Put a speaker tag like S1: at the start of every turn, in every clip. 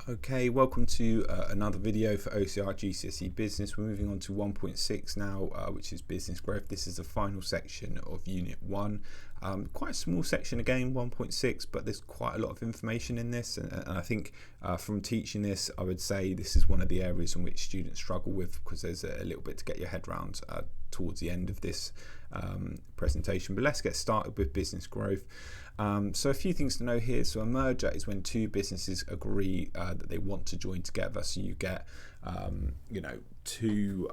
S1: Okay, welcome to another video for OCR GCSE Business. We're moving on to 1.6 now, which is business growth. This is the final section of Unit 1. Quite a small section again, 1.6, but there's quite a lot of information in this. And I think from teaching this, I would say this is one of the areas in which students struggle with, because there's a little bit to get your head around towards the end of this presentation. But let's get started with business growth. So a few things to know here. So a merger is when two businesses agree that they want to join together. So you get, two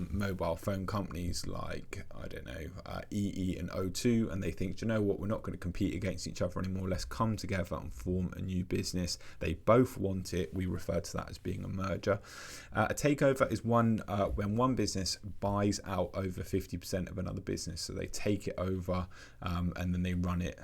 S1: mobile phone companies like, I don't know, EE and O2, and they think, do you know what, we're not going to compete against each other anymore. Let's come together and form a new business. They both want it. We refer to that as being a merger. A takeover is one when one business buys out over 50% of another business. So they take it over and then they run it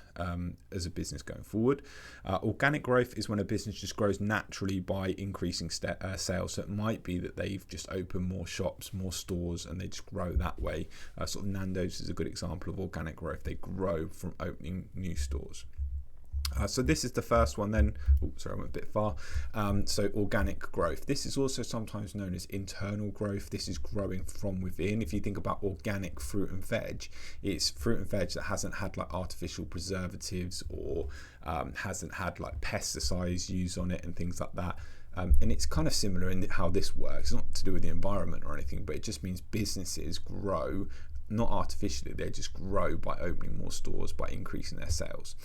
S1: as a business going forward. Organic growth is when a business just grows naturally by increasing sales. So it might be that they've just opened more shops, more stores, and they just grow that way. Sort of Nando's is a good example of organic growth. They grow from opening new stores. So this is the first one then. I went a bit far. So organic growth. This is also sometimes known as internal growth. This is growing from within. If you think about organic fruit and veg, it's fruit and veg that hasn't had like artificial preservatives or hasn't had like pesticides used on it and things like that. And it's kind of similar in how this works. It's not to do with the environment or anything, but it just means businesses grow, not artificially, they just grow by opening more stores, by increasing their sales.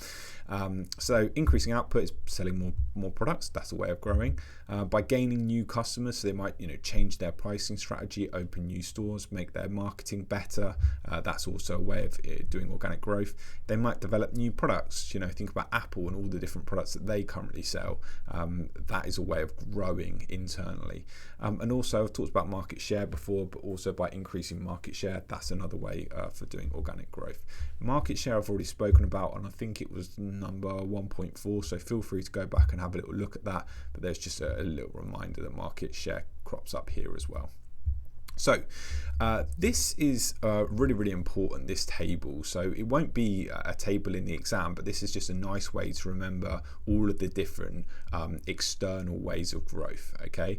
S1: So increasing output is selling more products. That's a way of growing. By gaining new customers, so they might change their pricing strategy, open new stores, make their marketing better. That's also a way of doing organic growth. They might develop new products. Think about Apple and all the different products that they currently sell. That is a way of growing internally. And also I've talked about market share before, but also by increasing market share, that's another way for doing organic growth. Market share I've already spoken about, and I think it was number 1.4, so feel free to go back and have a little look at that, but there's just a little reminder that market share crops up here as well. So this is really important, this table. So it won't be a table in the exam, but this is just a nice way to remember all of the different external ways of growth. Okay,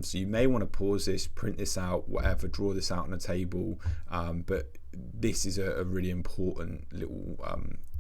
S1: so you may want to pause this, print this out, whatever, draw this out on a table, but this is a really important little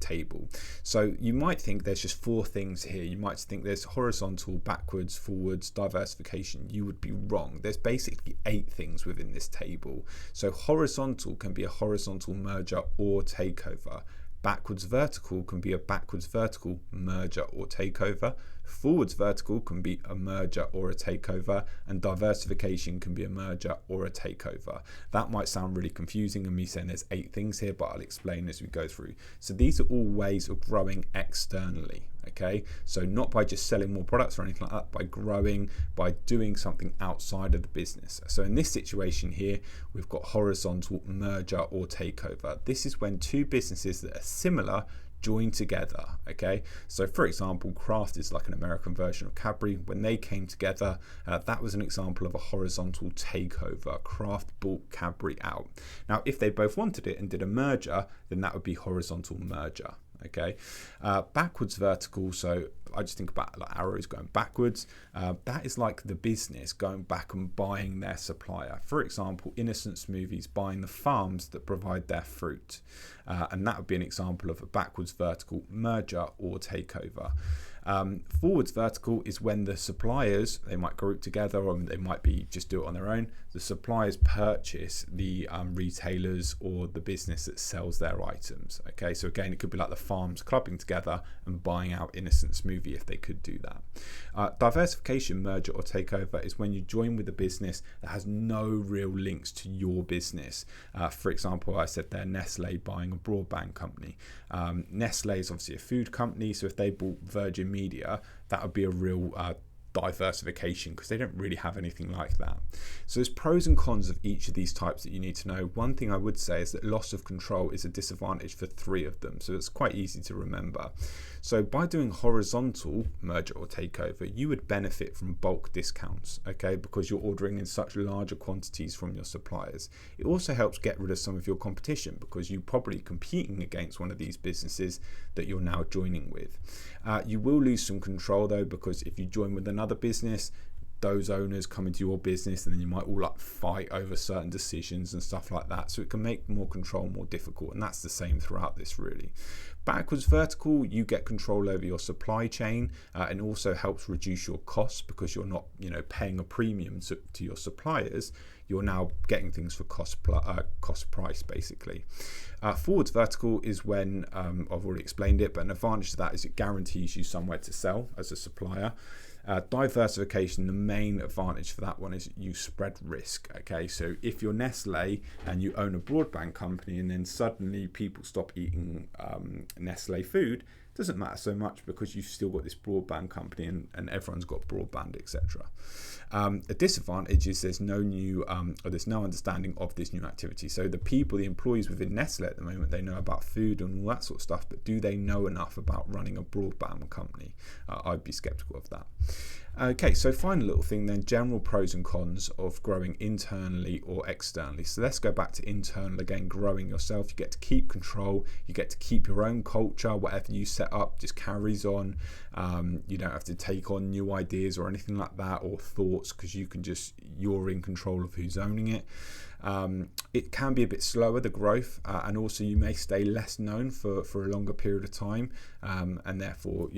S1: table. So you might think there's just 4 things here. You might think there's horizontal, backwards, forwards, diversification. You would be wrong. There's basically 8 things within this table. So horizontal can be a horizontal merger or takeover. Backwards vertical can be a backwards vertical merger or takeover. Forwards vertical can be a merger or a takeover, and diversification can be a merger or a takeover. That might sound really confusing and me saying there's 8 things here, but I'll explain as we go through. So these are all ways of growing externally. Okay, so not by just selling more products or anything like that, by growing, by doing something outside of the business. So in this situation here, we've got horizontal merger or takeover. This is when two businesses that are similar join together. Okay, so for example, Kraft is like an American version of Cadbury. When they came together, that was an example of a horizontal takeover. Kraft bought Cadbury out. Now if they both wanted it and did a merger, then that would be horizontal merger. Okay, backwards vertical, so I just think about like arrows going backwards. That is like the business going back and buying their supplier. For example, Innocent Smoothies buying the farms that provide their fruit, and that would be an example of a backwards vertical merger or takeover. Forwards vertical is when the suppliers, they might group together or they might be just do it on their own. The suppliers purchase the retailers or the business that sells their items. Okay, so again, it could be like the farms clubbing together and buying out Innocent Smoothie if they could do that. Diversification, merger or takeover is when you join with a business that has no real links to your business. For example, I said there, Nestle buying a broadband company. Nestle is obviously a food company, so if they bought Virgin Media, that would be a real diversification because they don't really have anything like that. So there's pros and cons of each of these types that you need to know. One thing I would say is that loss of control is a disadvantage for 3 of them, so it's quite easy to remember. So by doing horizontal merger or takeover, you would benefit from bulk discounts, okay, because you're ordering in such larger quantities from your suppliers. It also helps get rid of some of your competition because you're probably competing against one of these businesses that you're now joining with. You will lose some control though, because if you join with another business, those owners come into your business, and then you might all like fight over certain decisions and stuff like that. So it can make more control more difficult, and that's the same throughout this really. Backwards vertical, you get control over your supply chain, and also helps reduce your costs because you're not, paying a premium to your suppliers. You're now getting things for cost price basically. Forwards vertical is when, I've already explained it, but an advantage to that is it guarantees you somewhere to sell as a supplier. Diversification, the main advantage for that one is you spread risk. Okay, so if you're Nestle and you own a broadband company and then suddenly people stop eating Nestle food, it doesn't matter so much because you've still got this broadband company and everyone's got broadband, etc. A disadvantage is there's no understanding of this new activity. So the employees within Nestle at the moment, they know about food and all that sort of stuff, but do they know enough about running a broadband company? I'd be skeptical of that. Okay, so final little thing then, general pros and cons of growing internally or externally. So let's go back to internal again, growing yourself. You get to keep control, you get to keep your own culture, whatever you set up just carries on. You don't have to take on new ideas or anything like that, or thoughts, because you're in control of who's owning it. It can be a bit slower, the growth, and also you may stay less known for a longer period of time, and therefore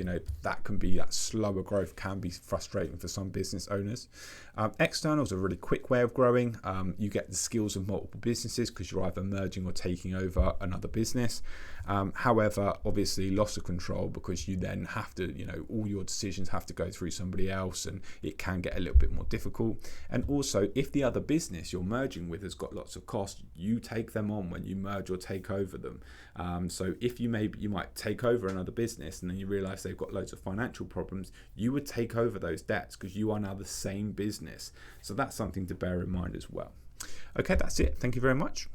S1: that slower growth can be frustrating for some business owners. External is a really quick way of growing. You get the skills of multiple businesses because you're either merging or taking over another business. However, obviously loss of control, because you then have to, all your decisions have to go through somebody else, and it can get a little bit more difficult. And also, if the other business you're merging with has got lots of costs, you take them on when you merge or take over them. So if you might take over another business and then you realize they've got loads of financial problems, you would take over those debts because you are now the same business. So that's something to bear in mind as well. Okay, that's it. Thank you very much.